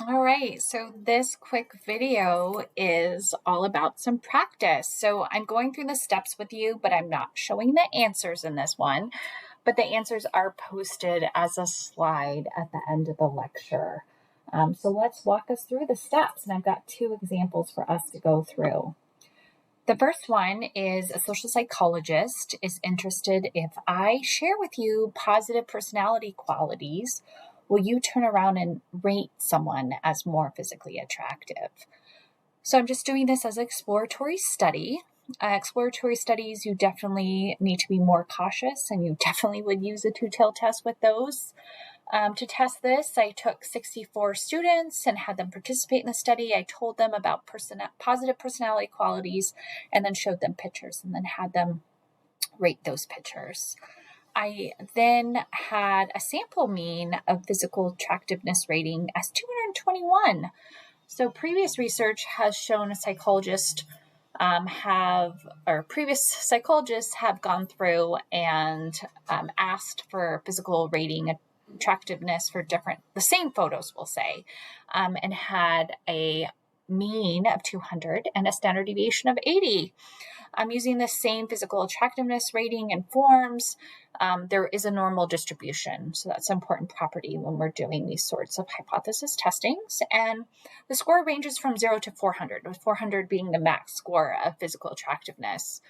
All right, so this quick video is all about some practice. So I'm going through the steps with you, but I'm not showing the answers in this one, but the answers are posted as a slide at the end of the lecture. So let's walk us through the steps, and I've got two examples for us to go through. The first one is a social psychologist is interested if I share with you positive personality qualities, will you turn around and rate someone as more physically attractive? So I'm just doing this as an exploratory study. Exploratory studies, you definitely need to be more cautious, and you definitely would use a two-tailed test with those. To test this, I took 64 students and had them participate in the study. I told them about positive personality qualities and then showed them pictures and then had them rate those pictures. I then had a sample mean of physical attractiveness rating as 221. So previous research has shown previous psychologists have gone through and asked for physical rating attractiveness for the same photos, we'll say, and had a mean of 200 and a standard deviation of 80. I'm using the same physical attractiveness rating and forms. There is a normal distribution, so that's an important property when we're doing these sorts of hypothesis testings. And the score ranges from 0 to 400, with 400 being the max score of physical attractiveness.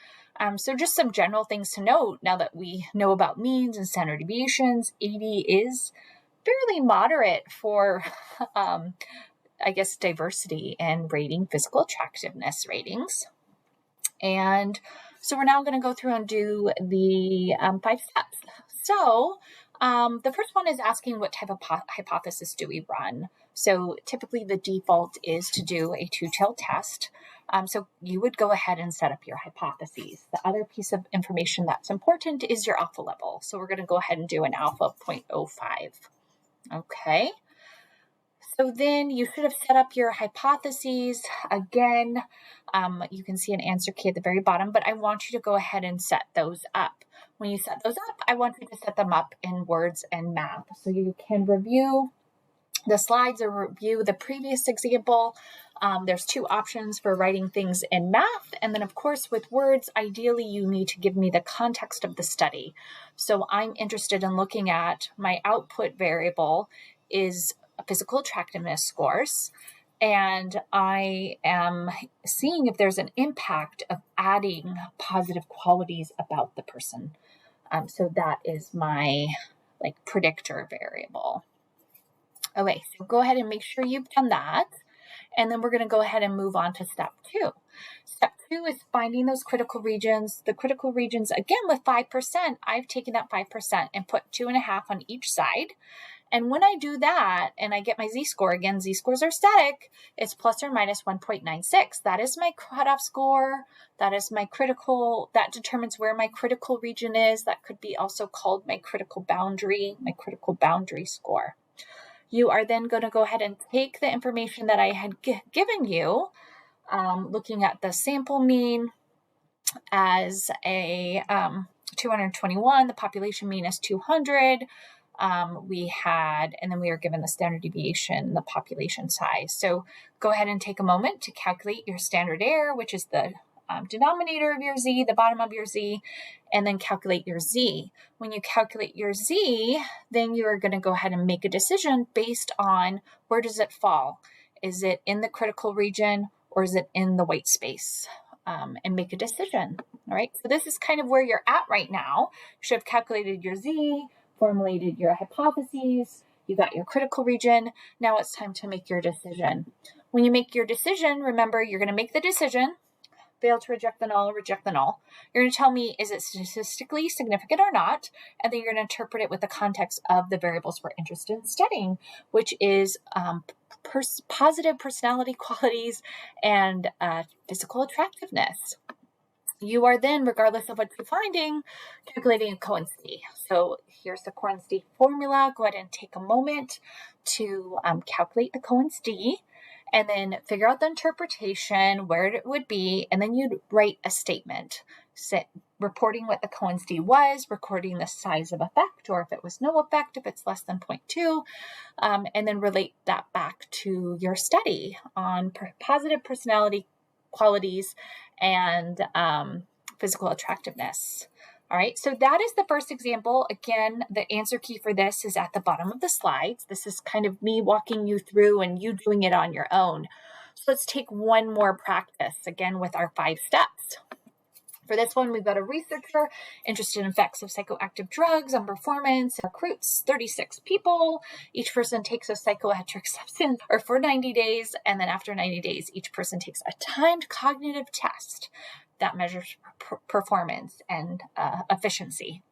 So just some general things to note now that we know about means and standard deviations. 80 is fairly moderate for, diversity in rating physical attractiveness ratings. And so we're now going to go through and do the 5 steps. So the first one is asking what type of hypothesis do we run. So typically the default is to do a two-tailed test. So you would go ahead and set up your hypotheses. The other piece of information that's important is your alpha level. So we're going to go ahead and do an alpha of 0.05. Okay. So then you should have set up your hypotheses. Again, you can see an answer key at the very bottom, but I want you to go ahead and set those up. When you set those up, I want you to set them up in words and math. So you can review the slides or review the previous example. There's two options for writing things in math. And then of course with words, ideally you need to give me the context of the study. So I'm interested in looking at my output variable is physical attractiveness scores. And I am seeing if there's an impact of adding positive qualities about the person. So that is my predictor variable. Okay, so go ahead and make sure you've done that. And then we're going to go ahead and move on to step 2. Step 2 is finding those critical regions. The critical regions, again, with 5%, I've taken that 5% and put 2.5 on each side. And when I do that and I get my z-score, again, z-scores are static, it's plus or minus 1.96. That is my cutoff score. That is my critical, that determines where my critical region is. That could be also called my critical boundary score. You are then going to go ahead and take the information that I had given you, looking at the sample mean as a 221, the population mean is 200. And then we are given the standard deviation, the population size. So go ahead and take a moment to calculate your standard error, which is the denominator of your z, the bottom of your z, and then calculate your z. When you calculate your z, then you are going to go ahead and make a decision based on where does it fall. Is it in the critical region or is it in the white space? And make a decision. All right, so this is kind of where you're at right now. You should have calculated your z, formulated your hypotheses, you got your critical region. Now it's time to make your decision. When you make your decision, remember you're going to make the decision, fail to reject the null, reject the null. You're going to tell me, is it statistically significant or not? And then you're going to interpret it with the context of the variables we're interested in studying, which is positive personality qualities and physical attractiveness. You are then, regardless of what you're finding, calculating a Cohen's d. So here's the Cohen's d formula. Go ahead and take a moment to calculate the Cohen's d, and then figure out the interpretation, where it would be, and then you'd write a statement reporting what the Cohen's d was, recording the size of effect, or if it was no effect, if it's less than 0.2, and then relate that back to your study on positive personality qualities and physical attractiveness. All right, so that is the first example. Again, the answer key for this is at the bottom of the slides. This is kind of me walking you through and you doing it on your own. So let's take one more practice, again, with our 5 steps. For this one, we've got a researcher interested in effects of psychoactive drugs on performance, recruits 36 people. Each person takes a psychoactive substance for 90 days, and then after 90 days, each person takes a timed cognitive test that measures performance and efficiency.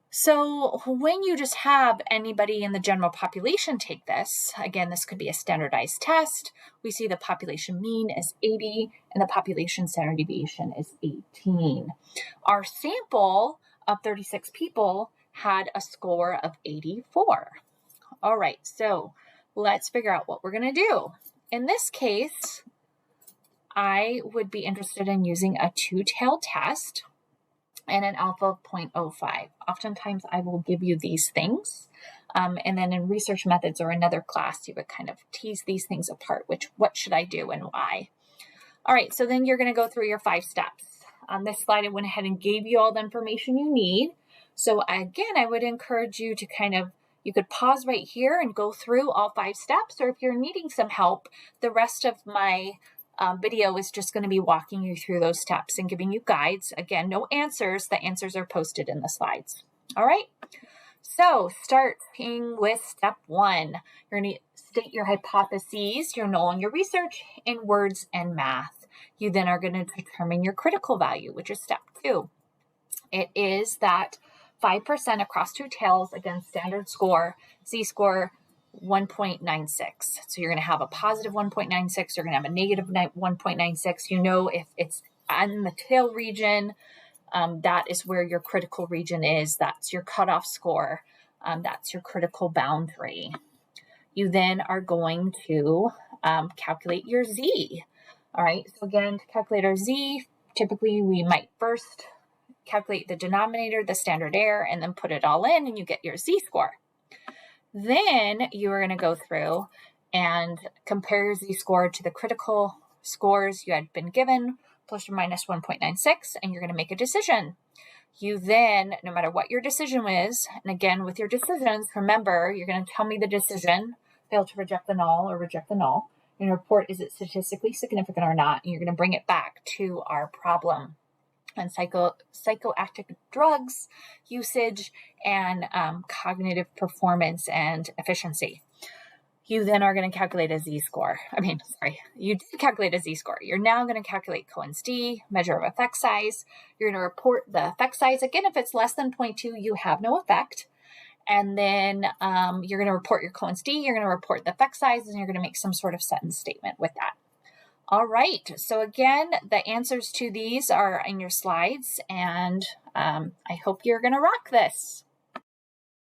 So when you just have anybody in the general population take this, again, this could be a standardized test. We see the population mean is 80 and the population standard deviation is 18. Our sample of 36 people had a score of 84. All right, so let's figure out what we're going to do. In this case, I would be interested in using a two-tailed test and an alpha of 0.05. Oftentimes I will give you these things. And then in research methods or another class, you would kind of tease these things apart, what should I do and why? All right, so then you're gonna go through your 5 steps. On this slide, I went ahead and gave you all the information you need. So again, I would encourage you to you could pause right here and go through all 5 steps, or if you're needing some help, the rest of my video is just going to be walking you through those steps and giving you guides. Again, no answers. The answers are posted in the slides. All right. So starting with step 1, you're going to state your hypotheses, your null in your research in words and math. You then are going to determine your critical value, which is step 2. It is that 5% across 2 tails against standard score, Z-score 1.96. So you're going to have a positive 1.96, you're going to have a negative 1.96. You know, if it's on the tail region, that is where your critical region is. That's your cutoff score. That's your critical boundary. You then are going to calculate your Z. All right, so again, to calculate our Z, typically we might first calculate the denominator, the standard error, and then put it all in and you get your Z-score. Then you are going to go through and compare your Z-score to the critical scores you had been given, plus or minus 1.96, and you're going to make a decision. You then, no matter what your decision is, and again, with your decisions, remember, you're going to tell me the decision, fail to reject the null or reject the null, and report is it statistically significant or not, and you're going to bring it back to our problem on psychoactive drugs usage and cognitive performance and efficiency. You then are going to calculate a Z-score. You did calculate a Z-score. You're now going to calculate Cohen's d, measure of effect size. You're going to report the effect size. Again, if it's less than 0.2, you have no effect. And then you're going to report your Cohen's d, you're going to report the effect size, and you're going to make some sort of sentence statement with that. All right, so again, the answers to these are in your slides, and I hope you're going to rock this.